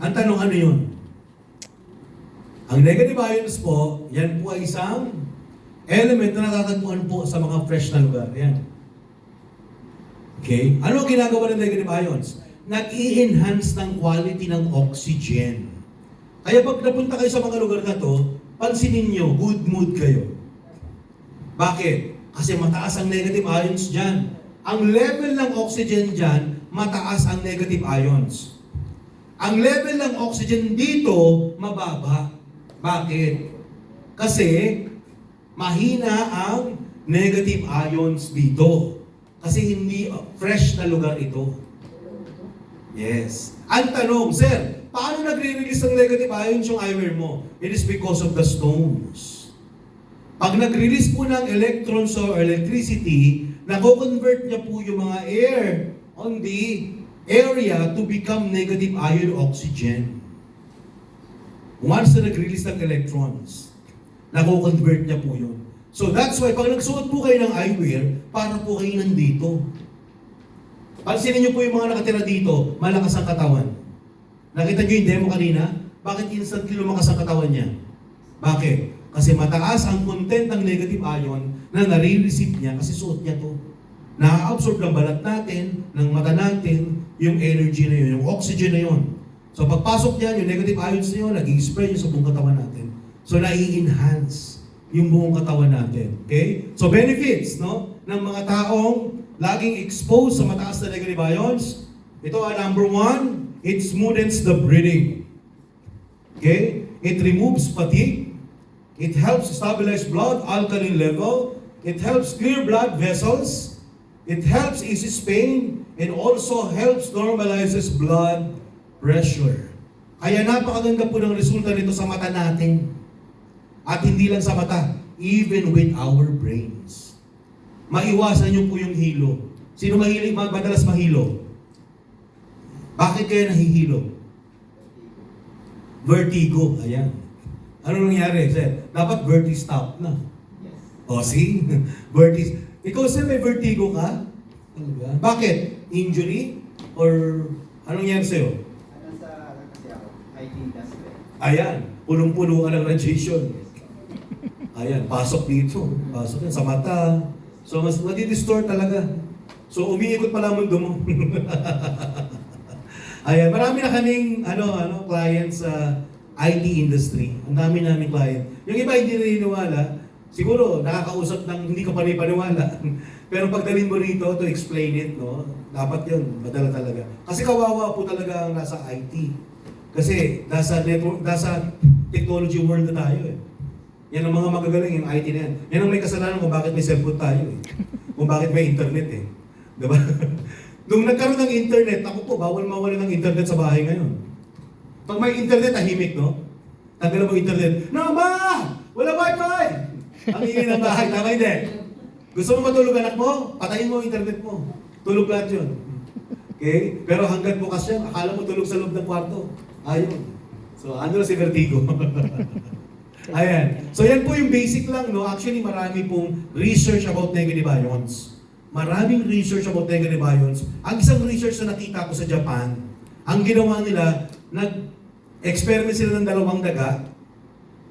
Ang tanong ano yun? Ang negative ions po, yan po ay isang element na natatagpuan po sa mga fresh na lugar. Yan. Okay? Ano ang ginagawa ng negative ions? Nag-i-enhance ng quality ng oxygen. Kaya pag napunta kayo sa mga lugar na to, pansinin nyo, good mood kayo. Bakit? Kasi mataas ang negative ions dyan. Ang level ng oxygen dyan, mataas ang negative ions. Ang level ng oxygen dito, mababa. Bakit? Kasi mahina ang negative ions dito. Kasi hindi fresh na lugar ito. Yes. Ang tanong, sir, paano nagre-release ng negative ions yung eyewear mo? It is because of the stones. Pag nag-release po ng electrons or electricity, nako-convert niya po yung mga air on the area to become negative ion oxygen. Once na nag-release ng electrons, nako-convert niya po yun. So that's why, pag nagsuot po kayo ng eyewear, para po kayo nandito. Pansinin niyo po yung mga nakatira dito, malakas ang katawan. Nakita niyo yung demo kanina? Bakit instantly lumakas ang katawan niya? Bakit? Kasi mataas ang content ng negative ion na nare-receive niya kasi suot niya to. Na-absorb ng balat natin, ng mata natin, yung energy na yun, yung oxygen na yun. So pagpasok niyan, yung negative ions na yun, nag-i-spread yun sa buong katawan natin. So nai-enhance yung buong katawan natin. Okay? So benefits, no? Ng mga taong laging exposed sa mataas na negative ions. Ito ang number 1, it smoothens the breathing. Okay? It removes fatigue. It helps stabilize blood alkaline level. It helps clear blood vessels. It helps eases pain and also helps normalizes blood pressure. Kaya napakaganda po ng resulta nito sa mata natin. At hindi lang sa mata, even with our brains. Maiwasan niyo po yung hilo. Sino mahilig, madalas mahilo? Bakit kaya nahihilo? Vertigo. Ayan. Ano nangyari, sir? Dapat verti-stop na. Yes. O, see? Verti. Ikaw, sir, may vertigo ka? Bakit? Injury? Or anong nangyari sa'yo? Kasi ako, IT industry. Ayan. Punong-puno ka ng radiation. Ayan. Pasok dito. Pasok yan sa mata. So, mas madi-distort talaga. So, umiikot pala ang mundo mo. Ayan. Marami na kaming clients sa IT industry. Ang dami namin client. Yung iba hindi naniniwala, siguro nakakausap ng hindi ka panipaniwala. Pero pagdalhin mo rito to explain it, no? Dapat yun, madala talaga. Kasi kawawa po talaga ang nasa IT. Kasi nasa network, nasa technology world na tayo eh. Yan ang mga magagaling, yung IT na yan. Yan ang may kasalanan kung bakit may cellphone tayo eh. Kung bakit may internet eh. Diba? Nung nagkaroon ng internet, ako po, bawal mawala ng internet sa bahay ngayon. Pag may internet, tahimik, no? Tanggalan mo internet. No, ma! Wala wifi! Ang ingay ng bahay, tama hindi? Gusto mo matulog anak mo? Patayin mo ang internet mo. Tulog lahat yun. Okay? Pero hanggang bukas yan, akala mo tulog sa loob ng kwarto. Ayun. So, ano na si Vertigo? Ayan. So, yan po yung basic lang, no? Actually, marami pong research about negative ions. Maraming research about negative ions. Ang isang research na nakita ko sa Japan, ang ginawa nila, nag-experiment sila ng dalawang daga.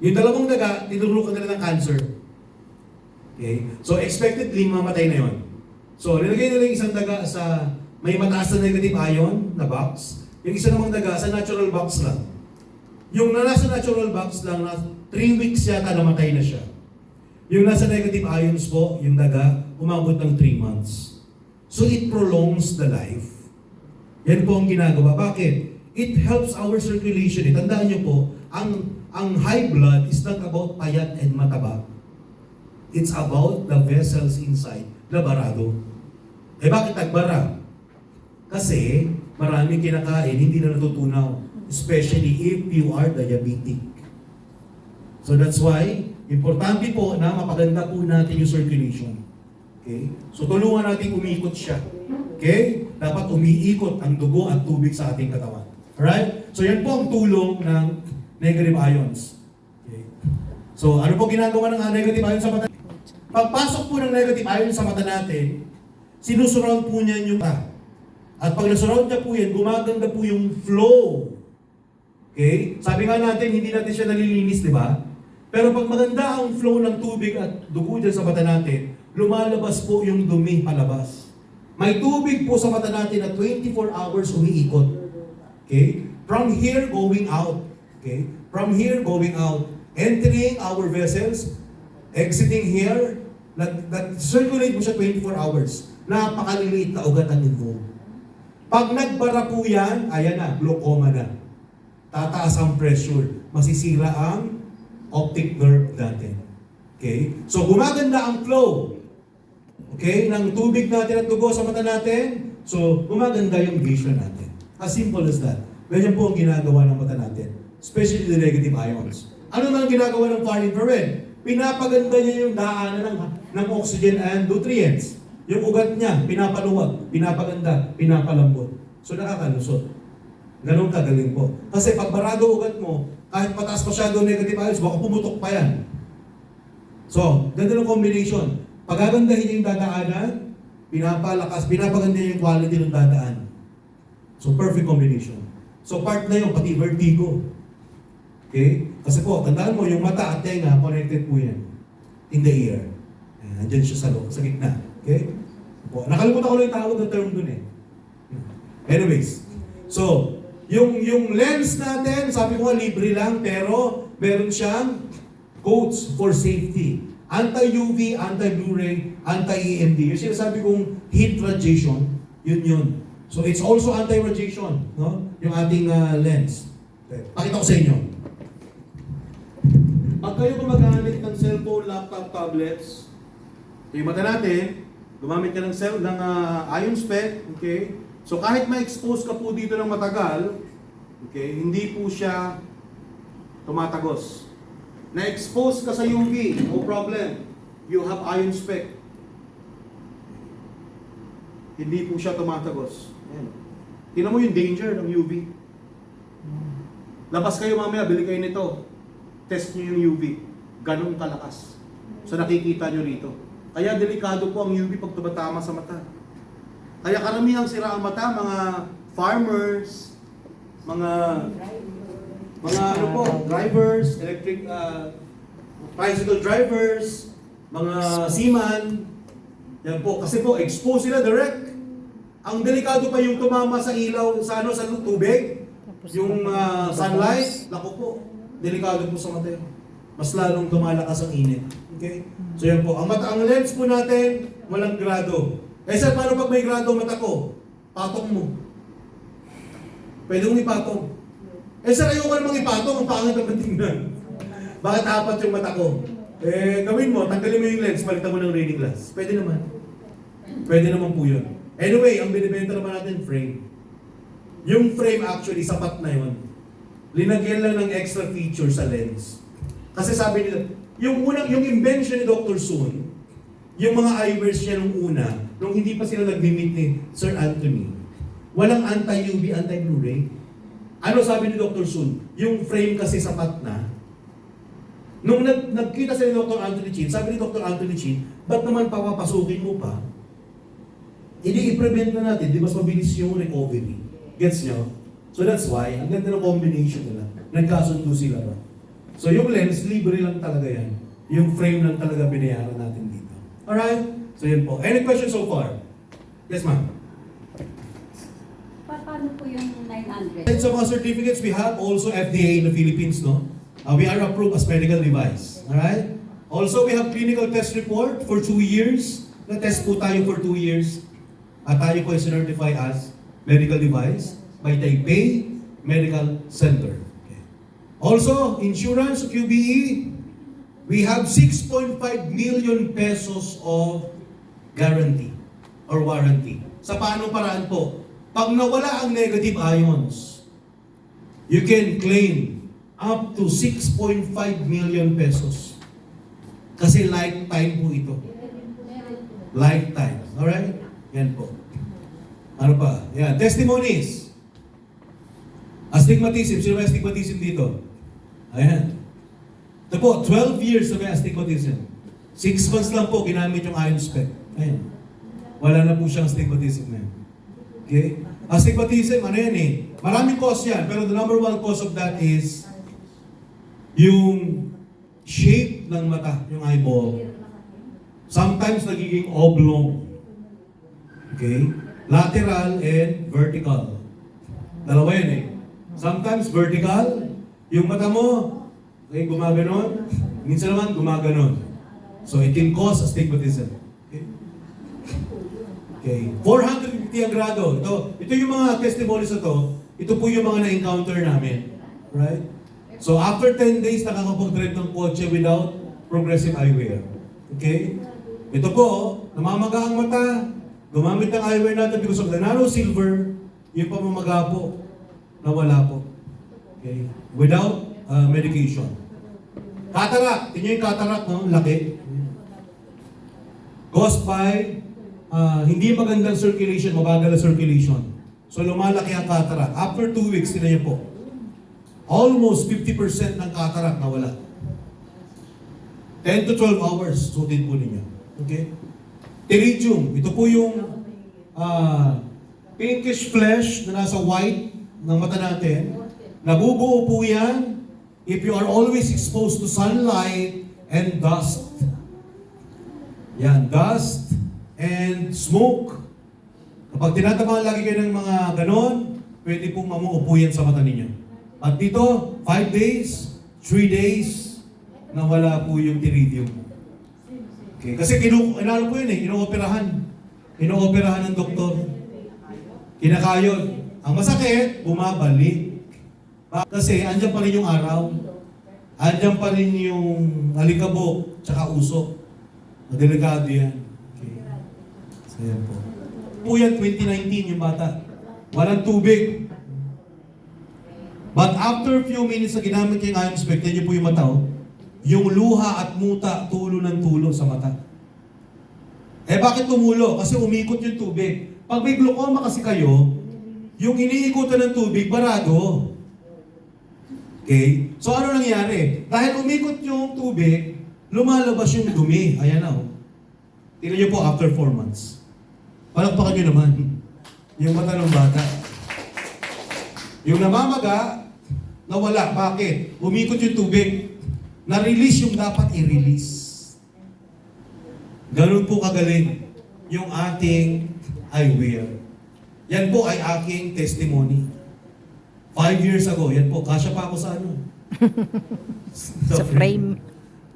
Yung dalawang daga, tinurukan nila ng cancer. Okay? So, expectedly, mamatay na yon. So, nilagay nila yung isang daga sa may mataas na negative ion na box. Yung isa namang daga sa natural box lang. Yung nasa natural box lang, na 3 weeks yata namatay na siya. Yung nasa negative ions po, yung daga, umabot ng 3 months. So, it prolongs the life. Yan po ang ginagawa. Bakit? It helps our circulation. Tandaan niyo po, ang high blood is not about payat and mataba. It's about the vessels inside na barado. Eh bakit nagbara? Kasi maraming kinakain, hindi na natutunaw. Especially if you are diabetic. So that's why, importante po na mapaganda po natin yung circulation. Okay? So tulungan natin umikot siya. Okay? Dapat umiikot ang dugo at tubig sa ating katawan. Alright? So yan po ang tulong ng negative ions. Okay? So ano po ginagawa ng negative ions sa mata? Pagpasok po ng negative ions sa mata natin, sinusurround po niyan yung mata. At pag nasurround niya po yan, gumaganda po yung flow. Okay? Sabi nga natin, hindi natin siya nalilinis, di ba? Pero pag maganda ang flow ng tubig at dugo dyan sa mata natin, lumalabas po yung dumi palabas. May tubig po sa mata natin na 24 hours umiikot. Okay? From here going out. Okay? From here going out. Entering our vessels, exiting here, circulate mo siya 24 hours. Napakaliliit na ugat ang involved. Pag nagbara po yan, ayan na, glaucoma na. Tataas ang pressure. Masisira ang optic nerve natin. Okay? So gumaganda ang flow. Okay? Ng tubig natin at dugo sa mata natin. So gumaganda yung vision natin. As simple as that. Ganyan po ang ginagawa ng mata natin. Especially the negative ions. Ano naman ang ginagawa ng far infrared? Pinapaganda niya yung daanan ng oxygen and nutrients. Yung ugat niya, pinapaluwag, pinapaganda, pinapalambot. So nakakalusot. Ganun kagaling po. Kasi pag barado ugat mo, kahit mataas masyado negative ions, baka pumutok pa yan. So, ganda ng combination. Pagagandahin niya yung dadaanan, pinapalakas, pinapaganda niya yung quality ng dadaan. So, perfect combination. So, part na yun, pati vertigo. Okay? Kasi po, tandaan mo, yung mata at tenga, connected po yan. In the ear. Nandiyan siya sa loob, sa gitna. Okay? Po, nakalimutan ko lang yung tawag ng term dun eh. Anyways, so, yung lens natin, sabi ko nga libre lang, pero meron siyang codes for safety. Anti-UV, anti-Blu-ray, anti-EMD. Yung sinasabi kong heat radiation, yun. So it's also anti-radiation, no? Yung ating lens. Okay. Pakita ko sa inyo. Pag kayo gumagamit ng cellphone, laptop, tablets, yung mata natin, gumamit ka ng ion spec, okay? So kahit ma-expose ka po dito ng matagal, okay, hindi po siya tumatagos. Na-expose ka sa UV, no problem. You have ion spec. Hindi po siya tumatagos. Ayan. Tingnan mo yung danger ng UV. Labas kayo mamaya, bili kayo nito. Test nyo yung UV. Ganun kalakas. So nakikita nyo rito. Kaya delikado po ang UV pag tumatama sa mata. Kaya karamihang sira ang mata, mga farmers, mga drivers, electric tricycle drivers, mga seaman. Yan po, kasi po expose sila direct. Ang delikado pa yung tumama sa ilaw sa tubig, yung sunlight, naku po, delikado po sa mata yun. Mas lalong tumalakas ang init. Okay? So yan po, ang lens po natin, walang grado. Eh sir, paano pag may grado mata ko? Patong mo. Pwede mong ipatong. Eh sir, ayoko namang ipatong, ang pangit ang tingnan. Bakit apat yung mata ko? Eh, gawin mo, tanggalin mo yung lens, palitan mo ng reading glass. Pwede naman. Pwede naman po yun. Anyway, ang binibenta naman natin, frame. Yung frame actually, sapat na yun. Linagyan lang ng extra feature sa lens. Kasi sabi nila, yung invention ni Dr. Sun, yung mga eyewears niya nung una, nung hindi pa sila nag-meet ni Sir Anthony, walang anti-UV, anti-Blu-ray. Ano sabi ni Dr. Sun? Yung frame kasi sapat na. Nung nagkita sila ni Dr. Anthony Chin, sabi ni Dr. Anthony Chin, ba't naman papapasukin mo pa? Hindi i-prevent na natin, di mas mabilis yung recovery. Gets nyo? So that's why, ang ganda ng combination nila. Nagkasundo sila ba? So yung lens, libre lang talaga yan. Yung frame lang talaga binayaran natin dito. Alright? So yun po. Any questions so far? Yes, ma'am. Paano po yung 900? And sa mga certificates, we have also FDA in the Philippines, no? We are approved as medical device. Alright? Also, we have clinical test report for 2 years. Na-test po tayo for 2 years. At tayo po ay certified as medical device by Taipei Medical Center. Okay. Also, insurance, QBE, we have 6.5 million pesos of guarantee or warranty. Sa paanong paraan po? Pag nawala ang negative ions, you can claim up to 6.5 million pesos. Kasi lifetime po ito. Lifetime. Alright? Yan po. Ano pa? Yan. Testimonies. Astigmatism. Sino may astigmatism dito? Ayan. Ito po, 12 years na may astigmatism. 6 months lang po ginamit yung ion spec. Ayan. Wala na po siyang astigmatism na yan. Okay? Astigmatism, ano yan eh? Maraming cause yan, pero the number one cause of that is yung shape ng mata, yung eyeball. Sometimes nagiging oblong. Okay? Lateral and vertical. Dalawa yun eh. Sometimes vertical, yung mata mo, okay, gumaganon. Minsan naman gumaganon. So it can cause astigmatism. Okay? Okay. 450 ang grado. Ito yung mga testimonies na to. Ito po yung mga na-encounter namin. Right? So after 10 days, nakakapag-drive ng kotse without progressive eyewear. Okay? Ito po, namamaga ang mata. Gumamit ng eyewear natin because of the nano silver, yung pamamaga po, nawala po. Okay? Without medication. Cataract. Tingnan yung cataract, no? Laki. Caused by hindi magandang circulation, mabagal na circulation. So lumalaki ang cataract. After 2 weeks, tingnan niyo po. Almost 50% ng cataract nawala. 10 to 12 hours, suotin po ninyo. Okay? Pterygium. Ito po yung pinkish flesh na nasa white ng mata natin. Nabubuo po yan if you are always exposed to sunlight and dust. Yan, dust and smoke. Kapag tinatamaan lagi kayo ng mga ganon, pwede pong mamuupo yan sa mata ninyo. At dito, 5 days, 3 days, nawala po yung pterygium. Okay, kasi inalo po yun eh, inooperahan. Inooperahan ng doktor. Kinakayod. Ang masakit, bumabalik. Kasi andyan pa rin yung araw. Andyan pa rin yung alikabok, tsaka usok. Delikado yan. Okay. So yan po. Po yan, 2019 yung bata. Walang tubig. But after a few minutes na ginamit yung eye spec, yan po yung mata, oh. Yung luha at muta, tulo ng tulo sa mata. Eh bakit tumulo? Kasi umikot yung tubig. Pag may glaucoma kasi kayo, yung iniikutan ng tubig, barado. Okay? So ano nangyari? Dahil umikot yung tubig, lumalabas yung dumi. Ayan na, oh. Tingnan niyo po after 4 months. Palakpakan niyo naman. Yung mata ng bata. Yung namamaga, nawala. Bakit? Umikot yung tubig. Na-release yung dapat i-release. Ganun po kagaling yung ating eyewear. Yan po ay aking testimony. 5 years ago, yan po, kasya pa ako sa ano. Sa frame.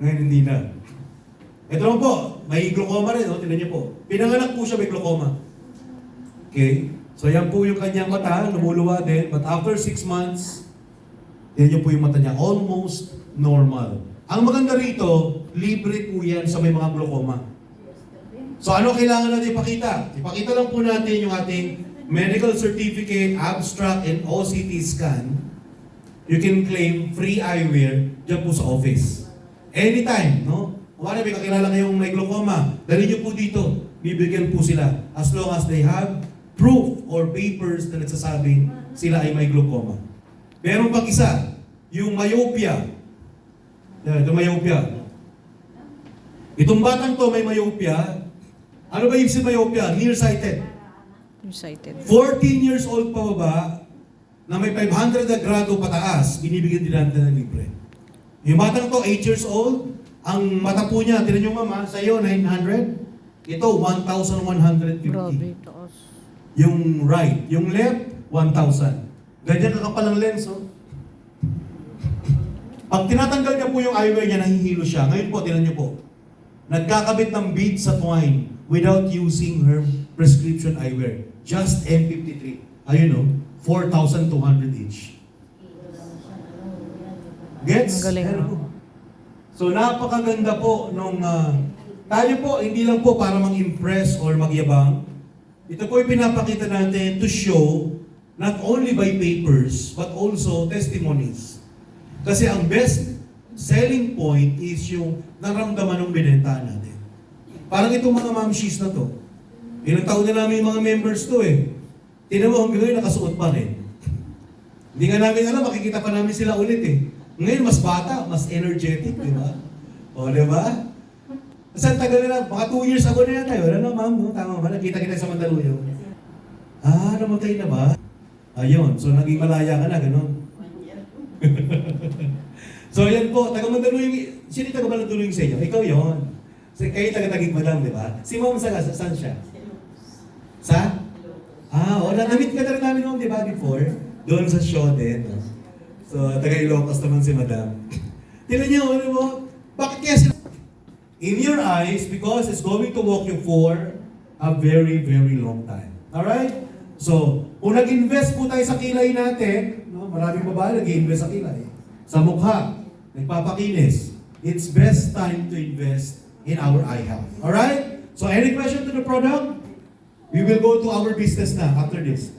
Ngayon hindi na. Ito naman po, may glaucoma rin, no? Tignan niyo po. Pinanganak po siya may glaucoma. Okay? So yan po yung kanyang mata, lumuluwa din. But after 6 months, yan yung po yung mata niya. Almost normal. Ang maganda rito, libre po yan sa may mga glaucoma. So ano kailangan natin ipakita? Ipakita lang po natin yung ating medical certificate, abstract, and OCT scan. You can claim free eyewear dyan po sa office. Anytime, no? Kung ano, may kakilala kayong may glaucoma, dali nyo po dito. Bibigyan po sila. As long as they have proof or papers na nagsasabing sila ay may glaucoma. Meron pang isa, yung myopia. Yan, ito myopia. Itong batang to may myopia. Ano ba yung myopia? Nearsighted. Excited. 14 years old pa ba na may 500 na grado pataas, binibigyan din natin ng libre. Yung batang to, 8 years old, ang mata po niya, tinan nyo mama, sa iyo 900, ito 1,150. Grabe, taas. Yung right, yung left, 1,000. Ganyan kakapal ang lens, oh. Pag tinatanggal niya po yung eyewear niya, nahihilo siya. Ngayon po, tinan nyo po, nagkakabit ng bead sa twine without using her prescription eyewear. Just M53. Ayun, oh, 4,200 each. Gets? Ang galing, Ayan, no? oh. So napakaganda po nung tayo po, hindi lang po para mang-impress or magyabang. Ito po yung pinapakita natin to show not only by papers but also testimonies. Kasi ang best selling point is yung naramdaman ng binentahan natin. Parang itong mga mamshis na to. Ilang taon na namin yung mga members to eh. Tinan mo hanggang ngayon nakasuot pa rin. Hindi nga namin alam, makikita pa namin sila ulit eh. Ngayon, mas bata, mas energetic, di ba? O, di ba? Kasi ang tagal na, mga 2 years ago na yan tayo. Ano, ma'am? No? Tama ba? Nakita kita sa Mandaluyong. Namatay na ba? Ayun, so naging malaya ka na, ganun. So yan po, taga Mandaluyong, sino taga Mandaluyong sa inyo? Ikaw yon. So, kayo taga Taguig Madam, di ba? Si Ma'am saan siya? Sa? Na-meet ka na rin namin noon, di ba, before? Doon sa show din. So, taga Ilocos naman si Madam. Tignan niyo, ano mo? Bakit kaya sila? In your eyes, because it's going to walk you for a very, very long time. Alright? So, kung nag-invest po tayo sa kilay natin, no, maraming babae nag-invest sa kilay. Sa mukha, nagpapakinis. It's best time to invest in our eye health. Alright? So, any question to the product? We will go to our business na after this.